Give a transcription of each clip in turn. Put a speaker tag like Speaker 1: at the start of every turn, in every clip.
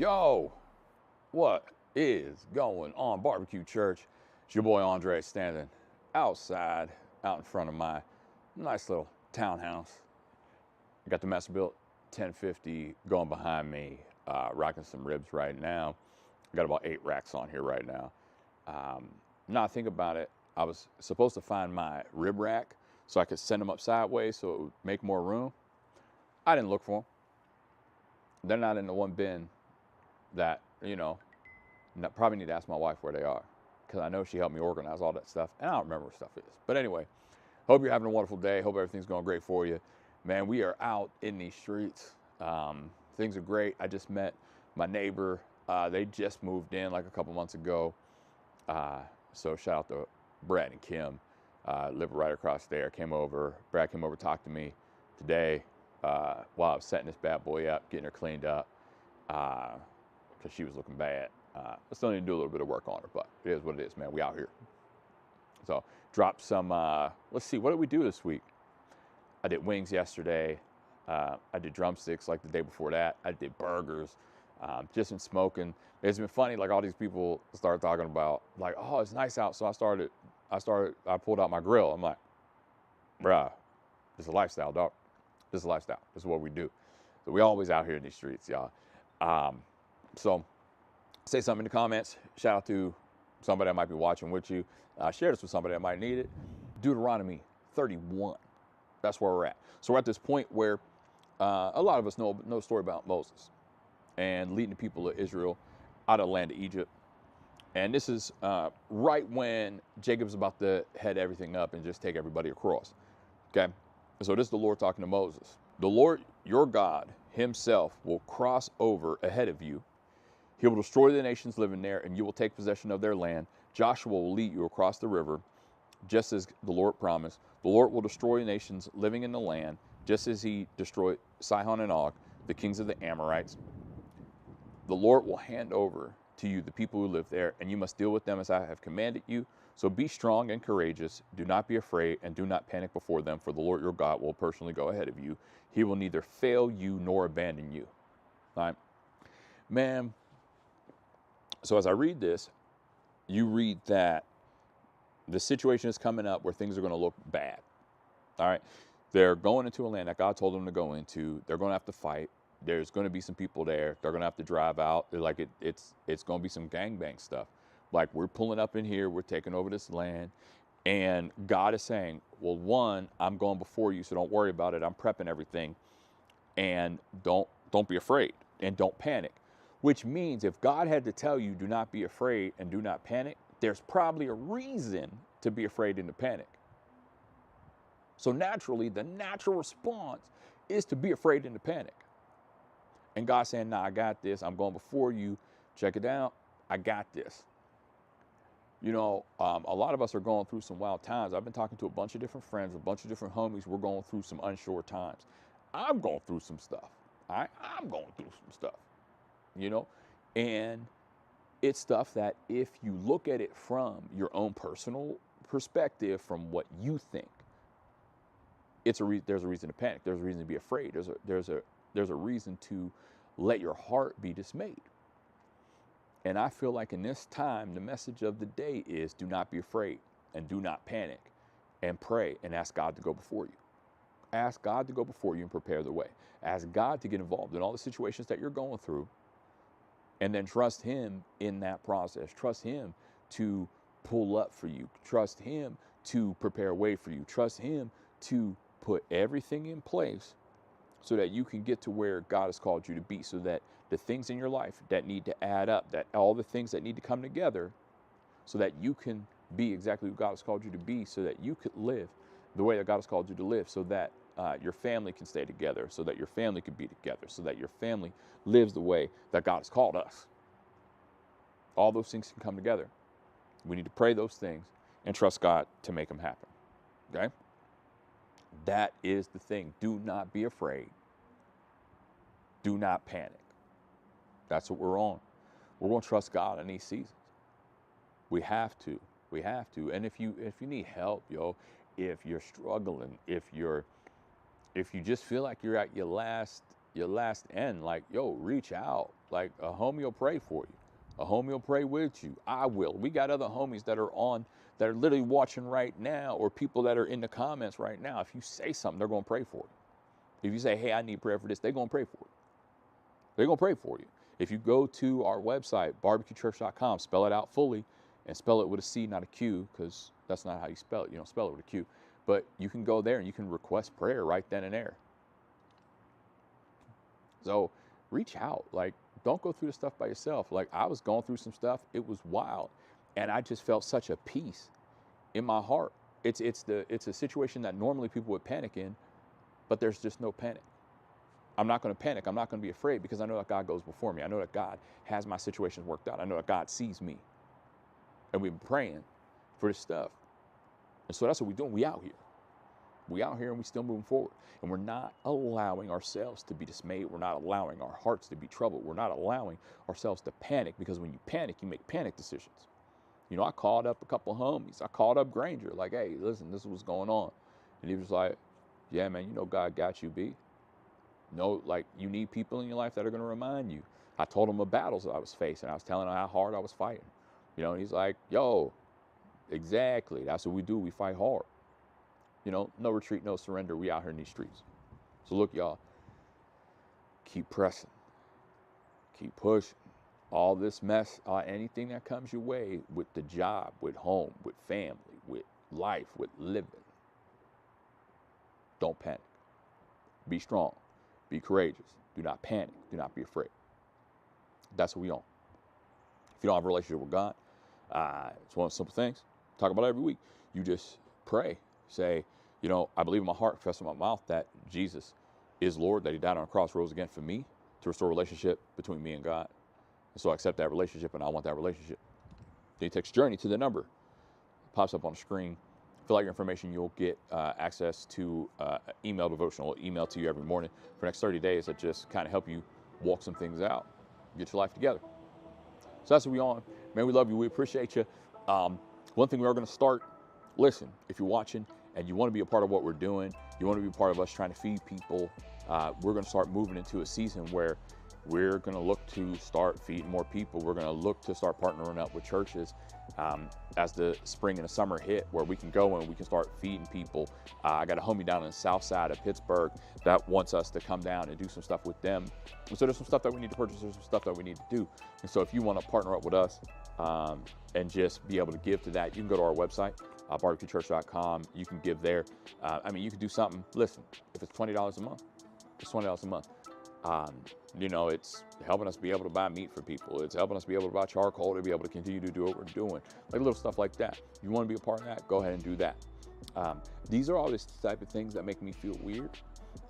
Speaker 1: Yo, what is going on, Barbecue Church? It's your boy Andre standing outside, out in front of my nice little townhouse. I got the Masterbuilt 1050 going behind me, rocking some ribs right now. I got about 8 racks on here right now. Now I think about it, I was supposed to find my rib rack so I could send them up sideways so it would make more room. I didn't look for them. They're not in the one bin that, probably need to ask my wife where they are, because I know she helped me organize all that stuff, and I don't remember what stuff is. But anyway, hope you're having a wonderful day. Hope everything's going great for you. Man, we are out in these streets. Things are great. I just met my neighbor. They just moved in like a couple months ago. So shout out to Brad and Kim. Live right across there. Brad came over, talked to me today while I was setting this bad boy up, getting her cleaned up, because she was looking bad. I still need to do a little bit of work on her, but it is what it is, man. We out here. So dropped some, let's see, what did we do this week? I did wings yesterday. I did drumsticks like the day before that. I did burgers. Just been smoking. It's been funny, like all these people started talking about, like, oh, it's nice out. So I pulled out my grill. I'm like, bruh, this is a lifestyle, dog. This is a lifestyle. This is what we do. So we always out here in these streets, y'all. So say something in the comments. Shout out to somebody that might be watching with you. Share this with somebody that might need it. Deuteronomy 31. That's where we're at. So we're at this point where a lot of us know the story about Moses and leading the people of Israel out of the land of Egypt. And this is right when Jacob's about to head everything up and just take everybody across. Okay? So this is the Lord talking to Moses. The Lord, your God, himself will cross over ahead of you. He will destroy the nations living there, and you will take possession of their land. Joshua will lead you across the river, just as the Lord promised. The Lord will destroy nations living in the land, just as he destroyed Sihon and Og, the kings of the Amorites. The Lord will hand over to you the people who live there, and you must deal with them as I have commanded you. So be strong and courageous. Do not be afraid, and do not panic before them, for the Lord your God will personally go ahead of you. He will neither fail you nor abandon you. All right? Man, so as I read this, you read that the situation is coming up where things are going to look bad. All right? They're going into a land that God told them to go into. They're going to have to fight. There's going to be some people there. They're going to have to drive out. They're like, it's going to be some gangbang stuff. Like, we're pulling up in here. We're taking over this land. And God is saying, well, one, I'm going before you, so don't worry about it. I'm prepping everything. And don't be afraid and don't panic. Which means if God had to tell you, do not be afraid and do not panic, there's probably a reason to be afraid and to panic. So naturally, the natural response is to be afraid and to panic. And God's saying, nah, I got this. I'm going before you. Check it out. I got this. A lot of us are going through some wild times. I've been talking to a bunch of different friends, a bunch of different homies. We're going through some unsure times. I'm going through some stuff. All right? I'm going through some stuff. And it's stuff that if you look at it from your own personal perspective, from what you think, there's a reason to panic. There's a reason to be afraid. There's a reason to let your heart be dismayed. And I feel like in this time, the message of the day is do not be afraid and do not panic, and pray and ask God to go before you. Ask God to go before you and prepare the way. Ask God to get involved in all the situations that you're going through, and then trust him in that process. Trust him to pull up for you. Trust him to prepare a way for you. Trust him to put everything in place so that you can get to where God has called you to be, so that the things in your life that need to add up, that all the things that need to come together so that you can be exactly who God has called you to be, so that you could live the way that God has called you to live, so that your family can stay together, so that your family can be together, so that your family lives the way that God has called us. All those things can come together. We need to pray those things and trust God to make them happen. Okay? That is the thing. Do not be afraid. Do not panic. That's what we're on. We're going to trust God in these seasons. We have to. We have to. And if you need help, if you're struggling, if you just feel like you're at your last end, like, reach out. Like, a homie will pray for you. A homie will pray with you. I will. We got other homies that are literally watching right now, or people that are in the comments right now. If you say something, they're going to pray for you. If you say, hey, I need prayer for this, they're going to pray for you. They're going to pray for you. If you go to our website, barbecuechurch.com, spell it out fully, and spell it with a C, not a Q, because that's not how you spell it. You don't spell it with a Q. But you can go there and you can request prayer right then and there. So reach out. Like, don't go through the stuff by yourself. Like, I was going through some stuff. It was wild. And I just felt such a peace in my heart. It's a situation that normally people would panic in, but there's just no panic. I'm not going to panic. I'm not going to be afraid, because I know that God goes before me. I know that God has my situations worked out. I know that God sees me. And we've been praying for this stuff. And so that's what we're doing. We out here. We out here and we still moving forward. And we're not allowing ourselves to be dismayed. We're not allowing our hearts to be troubled. We're not allowing ourselves to panic, because when you panic, you make panic decisions. You know, I called up a couple of homies. I called up Granger, like, hey, listen, this is what's going on. And he was like, yeah, man, you know God got you, B. No, like, you need people in your life that are going to remind you. I told him the battles that I was facing. I was telling him how hard I was fighting. You know, and he's like, yo, exactly. That's what we do. We fight hard. You know, no retreat, no surrender. We out here in these streets. So look, y'all, keep pressing. Keep pushing. All this mess, anything that comes your way with the job, with home, with family, with life, with living. Don't panic. Be strong. Be courageous. Do not panic. Do not be afraid. That's what we on. If you don't have a relationship with God, it's one of the simple things. Talk about it every week. You just pray. Say, you know, I believe in my heart, confess in my mouth that Jesus is Lord, that he died on a cross, rose again for me to restore a relationship between me and God. And so I accept that relationship, and I want that relationship. Then you text Journey to the number. It pops up on the screen. Fill out your information. You'll get access to email devotional, email to you every morning for the next 30 days that just kind of help you walk some things out, get your life together. So that's what we on. Man, we love you. We appreciate you. One thing we are going to start, listen, if you're watching and you want to be a part of what we're doing, you want to be a part of us trying to feed people, we're going to start moving into a season where we're going to look to start feeding more people. We're going to look to start partnering up with churches as the spring and the summer hit, where we can go and we can start feeding people. I got a homie down in the south side of Pittsburgh that wants us to come down and do some stuff with them. And so there's some stuff that we need to purchase, there's some stuff that we need to do. And so if you want to partner up with us and just be able to give to that, you can go to our website, barbecuechurch.com. You can give there. I mean, you can do something. Listen, if it's $20 a month, it's $20 a month. You know, it's helping us be able to buy meat for people. It's helping us be able to buy charcoal to be able to continue to do what we're doing. Like little stuff like that. If you want to be a part of that, go ahead and do that. These are all this type of things that make me feel weird.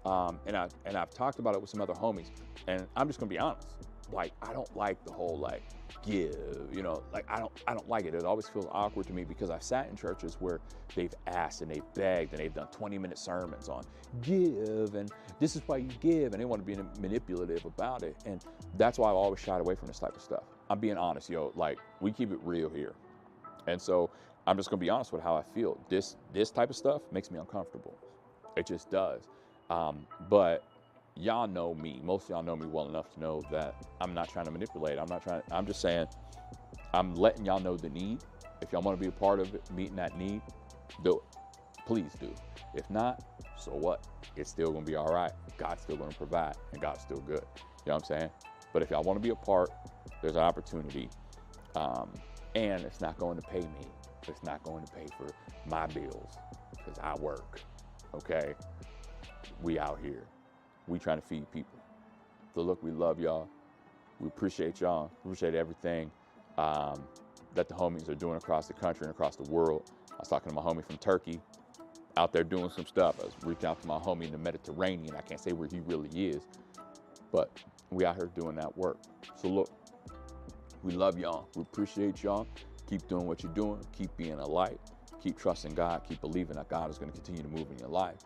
Speaker 1: And I've talked about it with some other homies, and I'm just gonna be honest. Like, I don't like the whole like give, you know, like I don't like it. It always feels awkward to me, because I've sat in churches where they've asked and they've begged and they've done 20-minute sermons on give, and this is why you give, and they want to be manipulative about it. And that's why I've always shied away from this type of stuff. I'm being honest, yo, like, we keep it real here. And so I'm just gonna be honest with how I feel. This type of stuff makes me uncomfortable. It just does. But y'all know me. Most of y'all know me well enough to know that I'm not trying to manipulate. I'm just saying, I'm letting y'all know the need. If y'all want to be a part of it, meeting that need, do it. Please do. If not, so what? It's still going to be all right. God's still going to provide, and God's still good. You know what I'm saying? But if y'all want to be a part, there's an opportunity. And it's not going to pay me. It's not going to pay for my bills, because I work. Okay? We out here. We trying to feed people. So look, we love y'all. We appreciate y'all. We appreciate everything that the homies are doing across the country and across the world. I was talking to my homie from Turkey, out there doing some stuff. I was reaching out to my homie in the Mediterranean. I can't say where he really is, but we out here doing that work. So look, we love y'all. We appreciate y'all. Keep doing what you're doing. Keep being a light. Keep trusting God. Keep believing that God is going to continue to move in your life,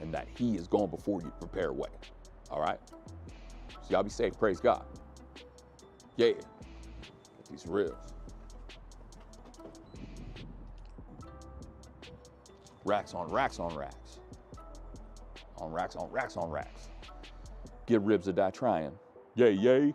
Speaker 1: and that he is going before you to prepare a way. All right? So y'all be safe. Praise God. Yeah. Get these ribs. Racks on racks on racks. On racks on racks on racks. Get ribs or die trying. Yay, yay.